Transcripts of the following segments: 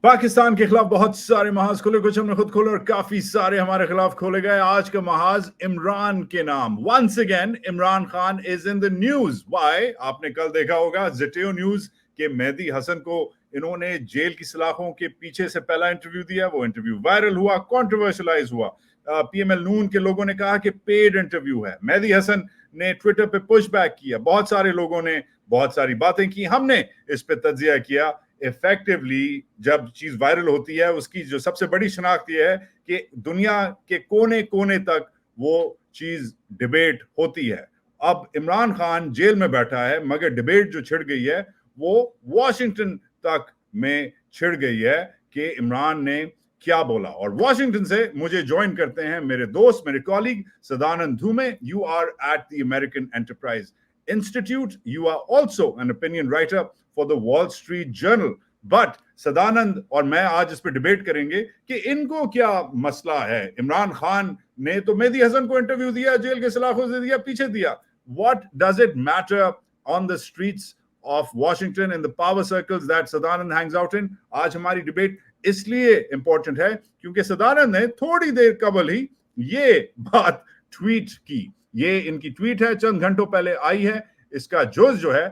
पाकिस्तान के खिलाफ बहुत सारे महाज खोले, कुछ हमने खुद खोले और काफी सारे हमारे खिलाफ खोले गए। आज का महाज इमरान के नाम। Once again Imran Khan is in the news. Why? आपने कल देखा होगा जिटियो न्यूज के मेहदी हसन को इन्होंने जेल की सलाखों के पीछे से पहला इंटरव्यू दिया। वो इंटरव्यू वायरल हुआ, कंट्रोवर्शियलाइज हुआ। पीएमएल नून के लोगों ने कहा कि पेड इंटरव्यू है। मेहदी हसन ने ट्विटर पे पुश बैक किया। बहुत सारे लोगों ने बहुत सारी बातें की। हमने इस पे तज्जिया किया। इफेक्टिवली जब चीज वायरल होती है, उसकी जो सबसे बड़ी शनाख्त यह है कि दुनिया के कोने कोने तक वो चीज डिबेट होती है। अब इमरान खान जेल में बैठा है, मगर डिबेट जो छिड़ गई है वो वॉशिंगटन तक में छिड़ गई है कि इमरान ने क्या बोला। और वॉशिंगटन से मुझे ज्वाइन करते हैं मेरे दोस्त, मेरे colleague Sadanand Dhume. You are at the American Enterprise Institute. You are also an opinion writer for the Wall Street Journal. But Sadanand और मैं आज इस पे डिबेट करेंगे कि इनको क्या मसला है। इमरान खान ने तो मेहदी हसन को इंटरव्यू दिया, जेल के सलाखों से दिया, पीछे दिया। What does it matter on the streets of Washington in the power circles that Sadanand hangs out in? आज हमारी डिबेट इसलिए इंपॉर्टेंट है क्योंकि सदानंद ने थोड़ी देर कबल ही ये बात ट्वीट की। ये इनकी ट्वीट है, चंद घंटों पहले आई है। इसका जोश जो है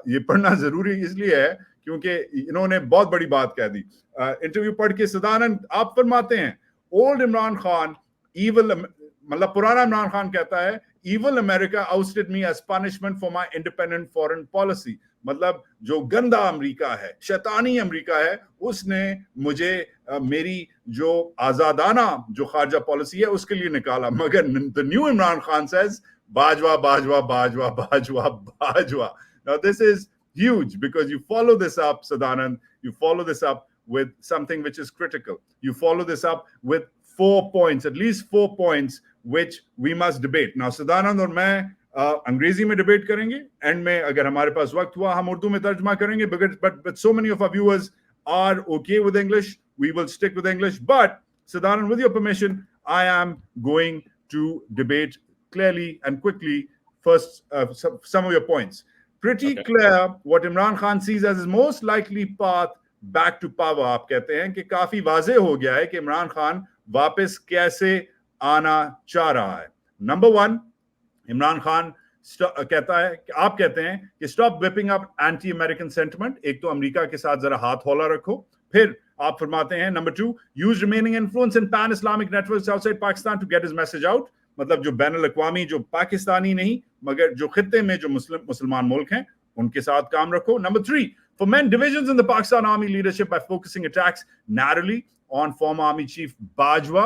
ये पढ़ना जरूरी इसलिए है क्योंकि इन्होंने बहुत बड़ी बात कह दी। इंटरव्यू पढ़ के सदानंद आप फरमाते हैं, ओल्ड इमरान खान इविल, मतलब पुराना इमरान खान कहता है, evil America ousted me as punishment for my independent foreign policy. मतलब जो गंदा अमेरिका है, शैतानी अमेरिका है, उसने मुझे मेरी जो आजादाना जो खारजा पॉलिसी है उसके लिए निकाला। मगर the new Imran Khan says Bajwa Bajwa Bajwa Bajwa Bajwa. Now this is huge because you follow this up, Sadanand, you follow this up with something which is critical. You follow this up with 4 points, at least 4 points, which we must debate. Now Sadanand और मैं अंग्रेजी में debate करेंगे, and में अगर हमारे पास वक्त हुआ हम उर्दू में तर्जमा करेंगे, but so many of our viewers are okay with English, we will stick with English. But Sadanand, with your permission, I am going to debate clearly and quickly first some of your points. Pretty clear what Imran Khan sees as his most likely path back to power. आप कहते हैं कि काफी वाजे हो गया है कि इमरान खान वापस कैसे आना चाह रहा है। नंबर 1, इमरान खान कहता है कि आप कहते हैं कि stop whipping up anti American sentiment. एक तो अमेरिका के साथ जरा हाथ हौला रखो। फिर आप फरमाते हैं number 2, use remaining influence in pan Islamic networks outside Pakistan to get his message out. मतलब जो बैनुल अक़वामी, जो पाकिस्तानी नहीं मगर जो खित्ते में जो मुसलमान मुल्क हैं, उनके साथ काम रखो। Number 3, foment divisions in the Pakistan Army leadership by focusing attacks narrowly on former Army Chief Bajwa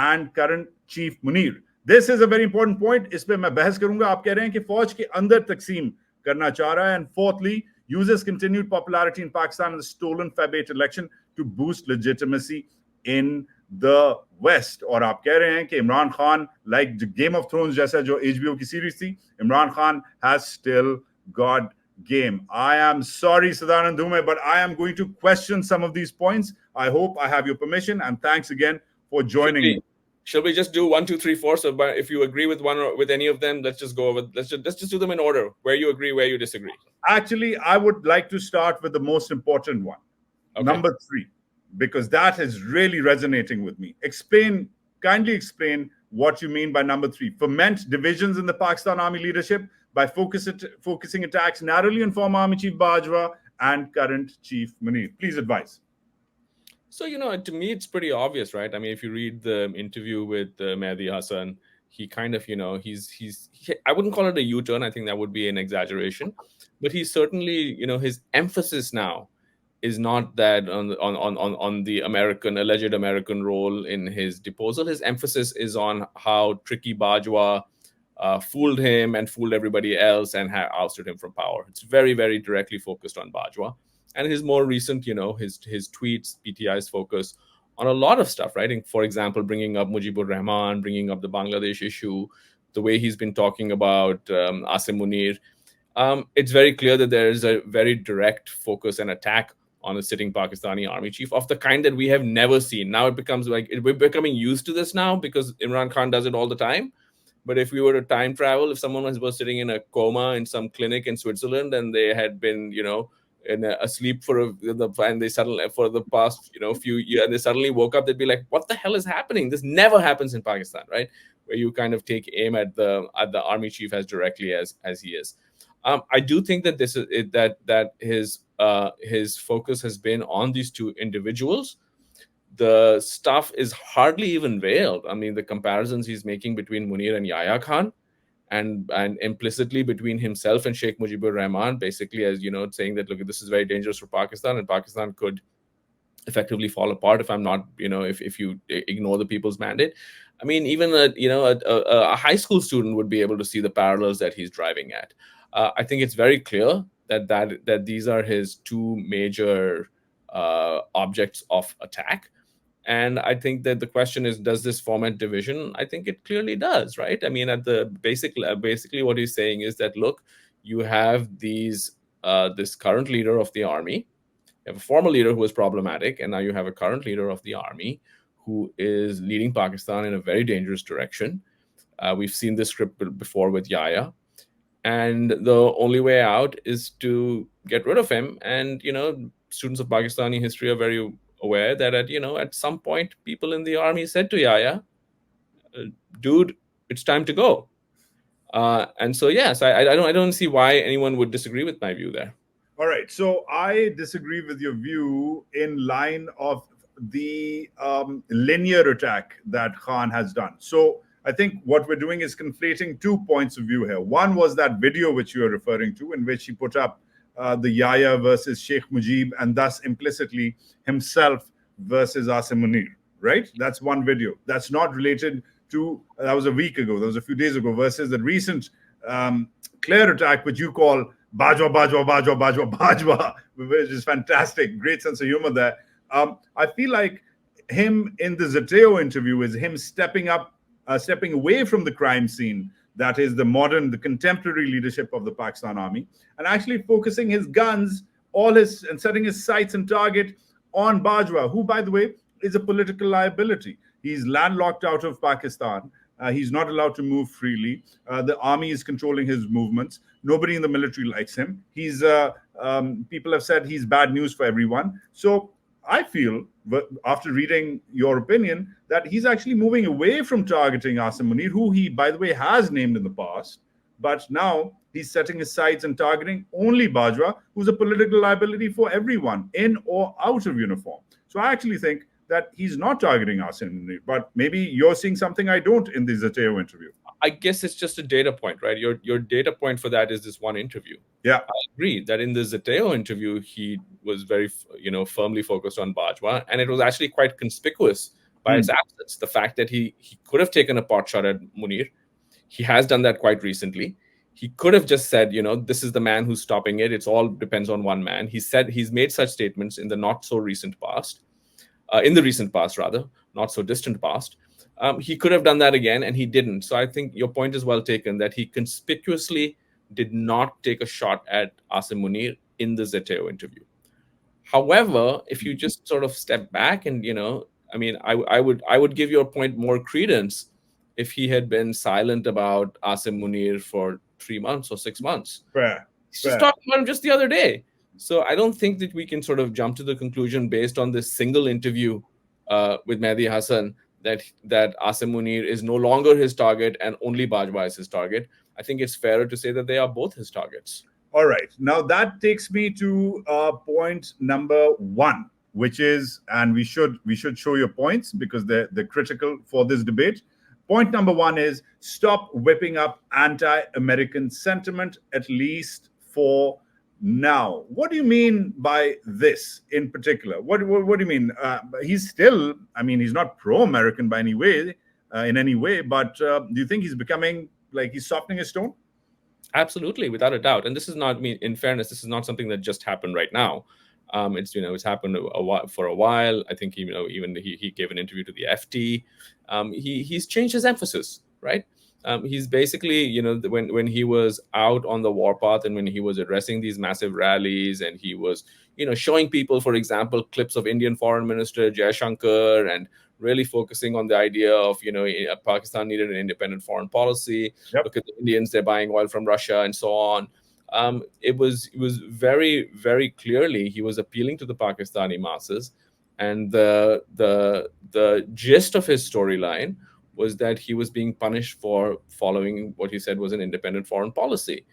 and current Chief Munir. This is a very important point. इस पे मैं बहस करूंगा। आप कह रहे हैं कि फौज के अंदर तकसीम करना चाह रहा है। And fourthly, uses continued popularity in Pakistan in the stolen Feb 8 election to boost legitimacy in the West. और आप कह रहे हैं कि Imran Khan, like Game of Thrones जैसा जो HBO की सीरीज थी, Imran Khan has still got game. I am sorry, Sadanand Dhume, but I am going to question some of these points. I hope I have your permission, and thanks again for joining me. Shall we just do 1, 2, 3, 4? So if you agree with one or with any of them, let's just go over. Let's just do them in order. Where you agree, where you disagree. Actually, I would like to start with the most important one, number 3, because that is really resonating with me. Kindly explain what you mean by number 3. Foment divisions in the Pakistan Army leadership by focusing attacks narrowly on former Army Chief Bajwa and current Chief Munir. Please advise. So, to me, it's pretty obvious, right? I mean, if you read the interview with Mehdi Hasan, he kind of, I wouldn't call it a U-turn. I think that would be an exaggeration. But he's certainly, his emphasis now is not that on the alleged American role in his deposal. His emphasis is on how tricky Bajwa fooled him and fooled everybody else and ousted him from power. It's very, very directly focused on Bajwa. And his more recent, his tweets, PTI's focus on a lot of stuff, right? For example, bringing up Mujibur Rahman, bringing up the Bangladesh issue, the way he's been talking about Asim Munir. It's very clear that there is a very direct focus and attack on a sitting Pakistani army chief of the kind that we have never seen. Now it becomes like we're becoming used to this now because Imran Khan does it all the time. But if we were to time travel, if someone was sitting in a coma in some clinic in Switzerland and they had been, asleep and they suddenly for the past few years, and they suddenly woke up, they'd be like, what the hell is happening? This never happens in Pakistan, right? Where you kind of take aim at the army chief as directly as he is. I do think that this is that his focus has been on these two individuals. The stuff is hardly even veiled. I mean, the comparisons he's making between Munir and Yahya Khan, and implicitly between himself and Sheikh Mujibur Rahman, basically, as saying that, look, this is very dangerous for Pakistan, and Pakistan could effectively fall apart if I'm not, if you ignore the people's mandate. I mean, even a high school student would be able to see the parallels that he's driving at. I think it's very clear that these are his two major objects of attack. And I think that the question is, does this foment division? I think it clearly does, right? I mean, at the basically what he's saying is that, look, you have this current leader of the army, you have a former leader who was problematic, and now you have a current leader of the army who is leading Pakistan in a very dangerous direction. We've seen this script before with Yahya, and the only way out is to get rid of him. And students of Pakistani history are very aware that at some point people in the army said to Yahya, dude, it's time to go. And so yes, I don't see why anyone would disagree with my view there. All right, so I disagree with your view in line of the linear attack that Khan has done. So I think what we're doing is conflating 2 points of view here. One was that video which you are referring to, in which he put up the Yahya versus Sheikh Mujib, and thus implicitly himself versus Asim Munir, right? That's one video. That's not related to, that was a week ago, that was a few days ago, versus the recent clear attack, which you call Bajwa, Bajwa, Bajwa, Bajwa, Bajwa, which is fantastic. Great sense of humor there. I feel like him in the Zateo interview is him stepping away from the crime scene, that is the contemporary leadership of the Pakistan army, and actually focusing his guns, and setting his sights and target on Bajwa, who, by the way, is a political liability. He's landlocked out of Pakistan. He's not allowed to move freely. The army is controlling his movements. Nobody in the military likes him. People have said he's bad news for everyone. So I feel, after reading your opinion, that he's actually moving away from targeting Asim Munir, who he, by the way, has named in the past. But now he's setting his sights and targeting only Bajwa, who's a political liability for everyone, in or out of uniform. So I actually think that he's not targeting Asim Munir, but maybe you're seeing something I don't in the Zateo interview. I guess it's just a data point, right? Your data point for that is this one interview. Yeah, I agree that in the Zateo interview, he was very, firmly focused on Bajwa, and it was actually quite conspicuous by its absence. The fact that he could have taken a pot shot at Munir. He has done that quite recently. He could have just said, this is the man who's stopping it. It's all depends on one man. He's made such statements in the not so recent past, in the recent past rather, not so distant past. He could have done that again, and he didn't. So I think your point is well taken, that he conspicuously did not take a shot at Asim Munir in the Zateo interview. However, if you just sort of step back and, I would give your point more credence if he had been silent about Asim Munir for 3 months or 6 months. He's just talking about him just the other day. So I don't think that we can sort of jump to the conclusion based on this single interview with Mehdi Hasan that Asim Munir is no longer his target and only Bajwa is his target. I think it's fairer to say that they are both his targets. All right. Now that takes me to point number 1, which is, and we should show your points because they're critical for this debate. Point number 1 is, stop whipping up anti-American sentiment, at least for now. What do you mean by this in particular? What do you mean? He's still, he's not pro-American by any way, in any way, but do you think he's becoming, like, he's softening his tone? Absolutely, without a doubt. And this is not, in fairness, this is not something that just happened right now. It's happened for a while. I think even he gave an interview to the FT. He's changed his emphasis, right? He's basically, when he was out on the warpath and when he was addressing these massive rallies and he was, showing people, for example, clips of Indian Foreign Minister Jaishankar and really focusing on the idea of, Pakistan needed an independent foreign policy. Yep. Look at the Indians, they're buying oil from Russia and so on. it was very, very clearly he was appealing to the Pakistani masses, and the gist of his storyline was that he was being punished for following what he said was an independent foreign policy.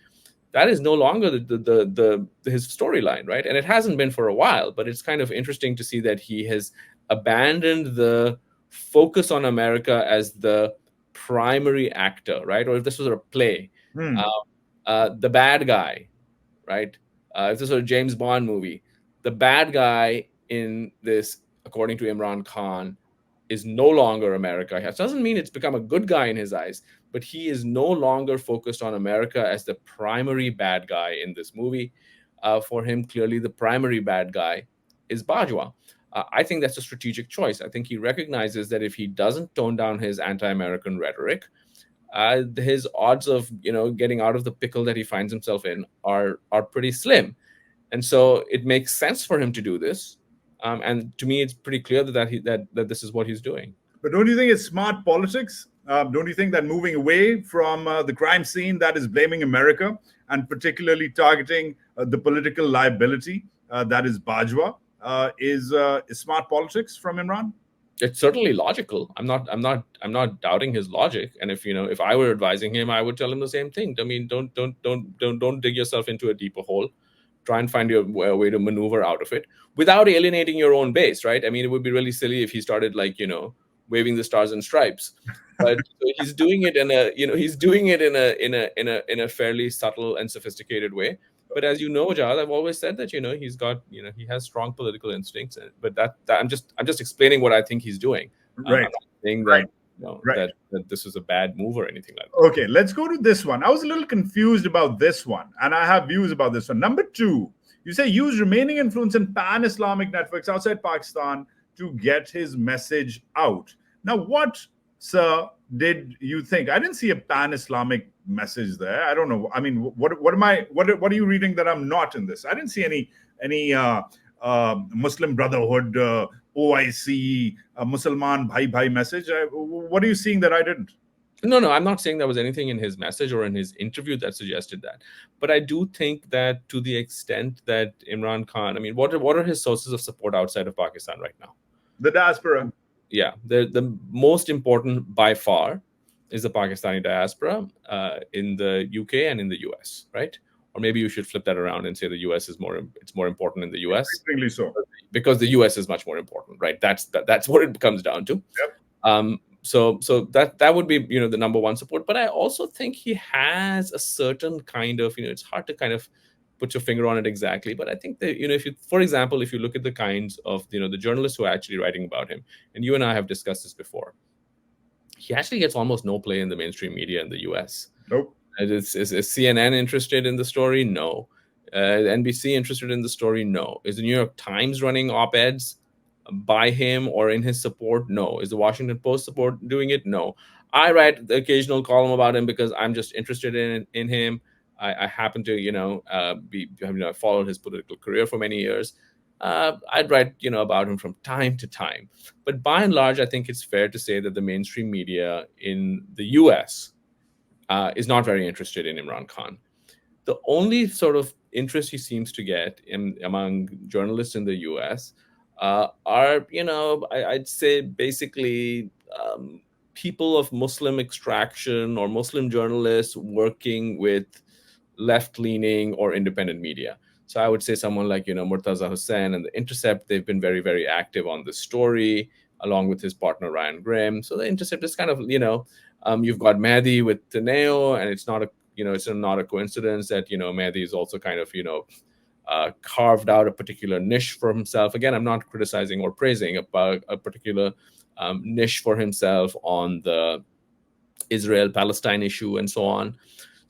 That is no longer his storyline, right? And it hasn't been for a while, but it's kind of interesting to see that he has abandoned the focus on America as the primary actor, right? Or if this was a play, the bad guy, right? If this was a James Bond movie, the bad guy in this, according to Imran Khan, is no longer America. It doesn't mean it's become a good guy in his eyes, but he is no longer focused on America as the primary bad guy in this movie. For him, clearly the primary bad guy is Bajwa. I think that's a strategic choice. I think he recognizes that if he doesn't tone down his anti-American rhetoric, his odds of getting out of the pickle that he finds himself in are pretty slim. And so it makes sense for him to do this. And to me, it's pretty clear that this is what he's doing. But don't you think it's smart politics? Don't you think that moving away from the crime scene that is blaming America and particularly targeting the political liability that is Bajwa is smart politics from Imran? It's certainly logical. I'm not doubting his logic. And if I were advising him, I would tell him the same thing. I mean, don't dig yourself into a deeper hole. Try and find a way to maneuver out of it without alienating your own base, right? I mean, it would be really silly if he started waving the stars and stripes. But so he's doing it in a fairly subtle and sophisticated way. But as you know, Wajahat, I've always said that he has strong political instincts. But that I'm just explaining what I think he's doing. Right. I'm not saying that that this is a bad move or anything like that. Okay, let's go to this one. I was a little confused about this one, and I have views about this one. Number 2, you say use remaining influence in pan-Islamic networks outside Pakistan to get his message out. Now, what, sir, did you think? I didn't see a pan-Islamic message there. I don't know. I mean, what are you reading that I'm not in this? I didn't see any Muslim Brotherhood, OIC, Musalman Bhai Bhai message. What are you seeing that I didn't? No, I'm not saying there was anything in his message or in his interview that suggested that. But I do think that to the extent that Imran Khan, I mean, what are his sources of support outside of Pakistan right now? The diaspora. Yeah, the most important by far is the Pakistani diaspora in the UK and in the US, right? Or maybe you should flip that around and say the US is more important in the US. Extremely so. Because the US is much more important, right? That's what it comes down to. Yep. So that would be the number one support. But I also think he has a certain kind of it's hard to kind of put your finger on it exactly, but I think that if you, for example, if you look at the kinds of the journalists who are actually writing about him, and you and I have discussed this before, he actually gets almost no play in the mainstream media in the US. Nope. Is CNN interested in the story? No. NBC interested in the story? No. Is the New York Times running op-eds by him or in his support? No. Is the Washington Post doing it? No. I write the occasional column about him because I'm just interested in him. I happen to I've followed his political career for many years. I'd write about him from time to time, but by and large, I think it's fair to say that the mainstream media in the U.S. Is not very interested in Imran Khan. The only sort of interest he seems to get among journalists in the U.S. Are I'd say basically people of Muslim extraction or Muslim journalists working with left-leaning or independent media. So I would say someone like Murtaza Hussain and The Intercept, they've been very, very active on this story, along with his partner Ryan Grimm. So The Intercept is kind of you've got Mehdi with Teneo, and it's not a coincidence that Mehdi is also kind of carved out a particular niche for himself. Again, I'm not criticizing or praising a particular niche for himself on the Israel-Palestine issue and so on.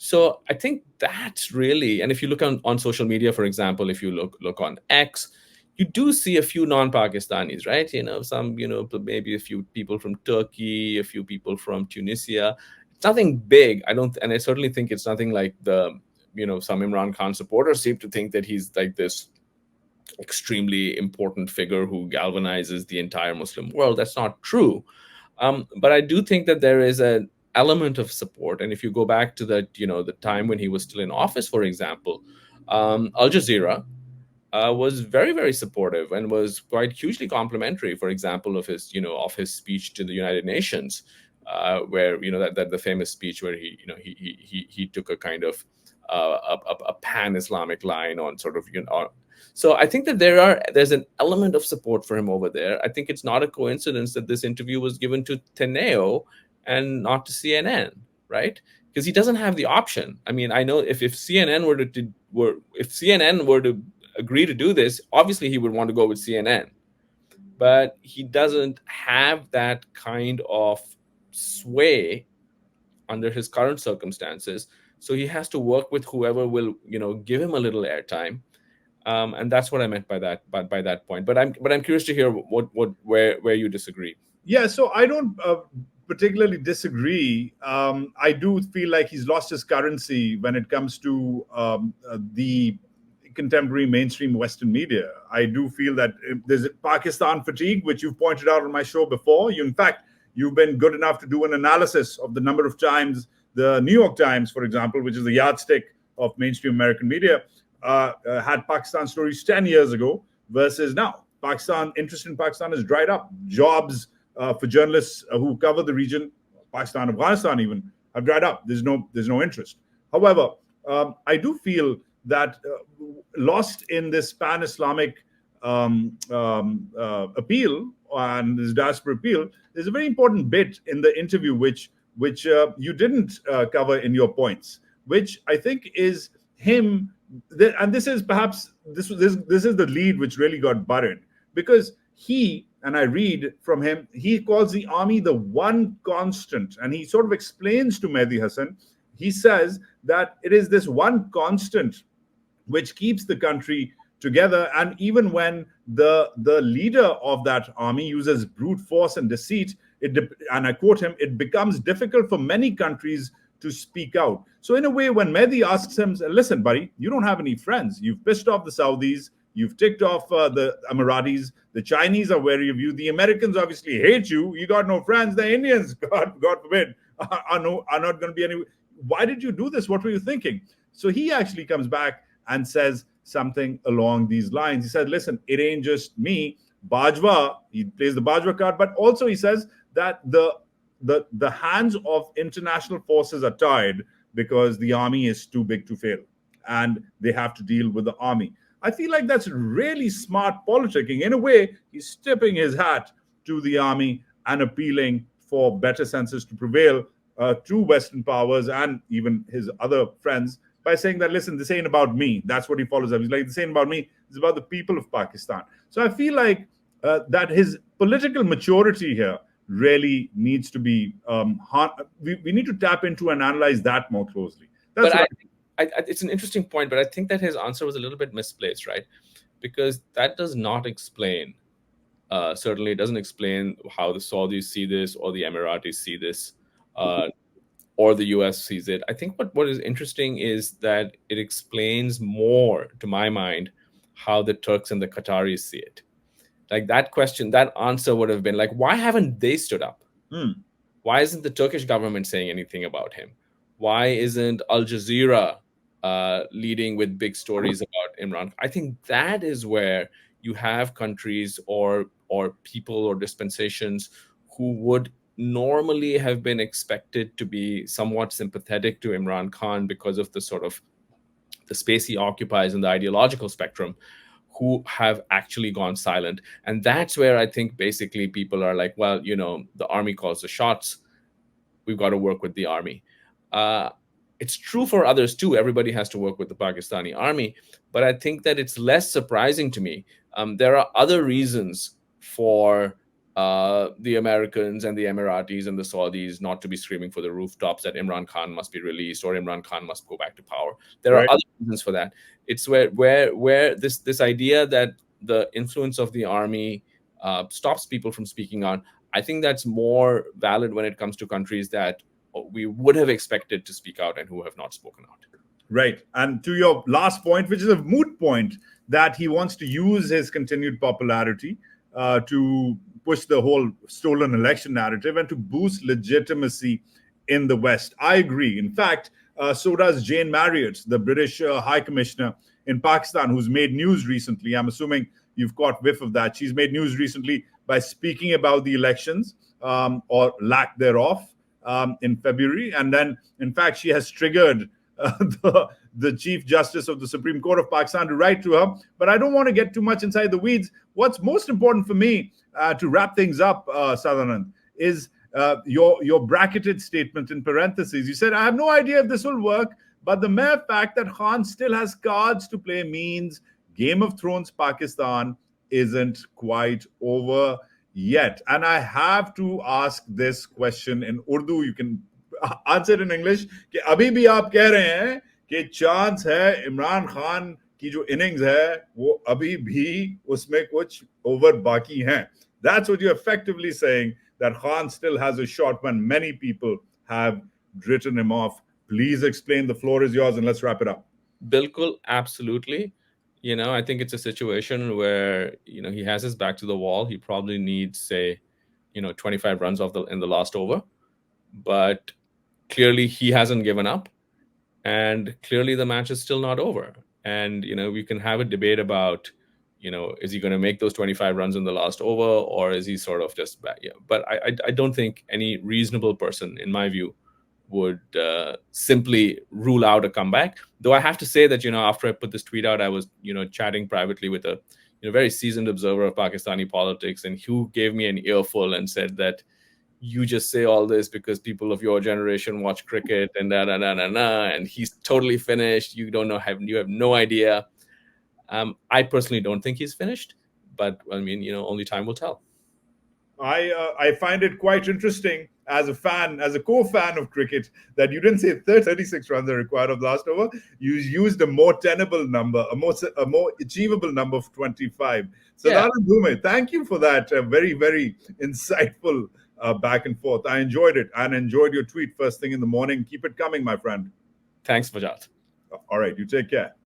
So I think that's really, and if you look on social media, for example, if you look on X, you do see a few non-Pakistanis, right? Some, maybe a few people from Turkey, a few people from Tunisia. It's nothing big. And I certainly think it's nothing like some Imran Khan supporters seem to think that he's like this extremely important figure who galvanizes the entire Muslim world. That's not true. But I do think that there is element of support. And if you go back to the time when he was still in office, for example, Al Jazeera was very, very supportive and was quite hugely complimentary, for example, of his speech to the United Nations, where that the famous speech where he took a kind of a pan-Islamic line on sort of So I think that there's an element of support for him over there. I think it's not a coincidence that this interview was given to Teneo and not to CNN, right? Because he doesn't have the option. I mean, I know if CNN if CNN were to agree to do this, obviously he would want to go with CNN, but he doesn't have that kind of sway under his current circumstances. So he has to work with whoever will, give him a little airtime. And that's what I meant by that. But by that point, but I'm curious to hear where you disagree. Yeah, so I don't particularly disagree. I do feel like he's lost his currency when it comes to the contemporary mainstream Western media. I do feel that there's Pakistan fatigue, which you've pointed out on my show before. In fact, you've been good enough to do an analysis of the number of times the New York Times, for example, which is the yardstick of mainstream American media, had Pakistan stories 10 years ago versus now. Pakistan, interest in Pakistan has dried up. Jobs for journalists who cover the region, Pakistan, Afghanistan even, have dried up. There's no interest. However, I do feel that lost in this pan-Islamic appeal and this diaspora appeal, there's a very important bit in the interview which you didn't cover in your points, which I think is him. And this is perhaps this is the lead which really got buried, because he, and I read from him, he calls the army the one constant, and he sort of explains to Mehdi Hasan. He says that it is this one constant which keeps the country together, and even when the leader of that army uses brute force and deceit, and I quote him, it becomes difficult for many countries to speak out. So in a way, when Mehdi asks him, listen, buddy, you don't have any friends. You've pissed off the Saudis. You've ticked off the Emiratis. The Chinese are wary of you. The Americans obviously hate you. You got no friends. The Indians, God forbid, are not going to be any. Why did you do this? What were you thinking? So he actually comes back and says something along these lines. He said, listen, it ain't just me. Bajwa, he plays the Bajwa card, but also he says that the hands of international forces are tied because the army is too big to fail and they have to deal with the army. I feel like that's really smart politicking. In a way, he's tipping his hat to the army and appealing for better senses to prevail to Western powers and even his other friends by saying that, listen, this ain't about me. That's what he follows up. He's like, this ain't about me. It's about the people of Pakistan. So I feel like that his political maturity here really needs to be we need to tap into and analyze that more closely. That's but it's an interesting point, but I think that his answer was a little bit misplaced, right? Because that does not explain, certainly it doesn't explain how the Saudis see this or the Emiratis see this, or the US sees it. I think what is interesting is that it explains more, to my mind, how the Turks and the Qataris see it. Like that question, that answer would have been like, why haven't they stood up? Why isn't the Turkish government saying anything about him? Why isn't Al Jazeera leading with big stories about Imran? I think that is where you have countries or people or dispensations who would normally have been expected to be somewhat sympathetic to Imran Khan because of the sort of the space he occupies in the ideological spectrum, who have actually gone silent. And that's where I think basically people are like, well, the army calls the shots. We've got to work with the army. It's true for others too. Everybody has to work with the Pakistani army. But I think that it's less surprising to me. There are other reasons for the Americans and the Emiratis and the Saudis not to be screaming for the rooftops that Imran Khan must be released or Imran Khan must go back to power. There are other reasons for that. It's where this idea that the influence of the army stops people from speaking out. I think that's more valid when it comes to countries that we would have expected to speak out and who have not spoken out. Right. And to your last point, which is a moot point, that he wants to use his continued popularity to push the whole stolen election narrative and to boost legitimacy in the West. I agree. In fact, so does Jane Marriott, the British High Commissioner in Pakistan, who's made news recently. I'm assuming you've caught whiff of that. She's made news recently by speaking about the elections or lack thereof in February. And then, in fact, she has triggered the Chief Justice of the Supreme Court of Pakistan to write to her. But I don't want to get too much inside the weeds. What's most important for me to wrap things up, Sadanand, is your bracketed statement in parentheses. You said, I have no idea if this will work, but the mere fact that Khan still has cards to play means Game of Thrones Pakistan isn't quite over yet. And I have to ask this question in Urdu. You can answer it in English. कि अभी भी आप कह रहे हैं कि chance है इमरान खान की जो इनिंग्स है वो अभी भी उसमें कुछ ओवर बाकी हैं. That's what you're effectively saying, that Khan still has a shot when many people have written him off. Please explain. The floor is yours, and let's wrap it up. Bilkul, absolutely. I think it's a situation where, he has his back to the wall. He probably needs, say, 25 runs in the last over. But clearly he hasn't given up. And clearly the match is still not over. And, we can have a debate about, is he going to make those 25 runs in the last over, or is he sort of just back? Yeah. But I don't think any reasonable person, in my view, would simply rule out a comeback. Though I have to say that, after I put this tweet out, I was, chatting privately with a very seasoned observer of Pakistani politics, and who gave me an earful and said that you just say all this because people of your generation watch cricket and and he's totally finished. You don't know, you have no idea. I personally don't think he's finished, but I mean, only time will tell. I find it quite interesting as a fan, as a co-fan of cricket, that you didn't say 36 runs are required of the last over. You used a more tenable number, a more achievable number of 25. Sadanand Dhume, thank you for that very, very insightful back and forth. I enjoyed it, and enjoyed your tweet first thing in the morning. Keep it coming, my friend. Thanks, Wajahat. All right, you take care.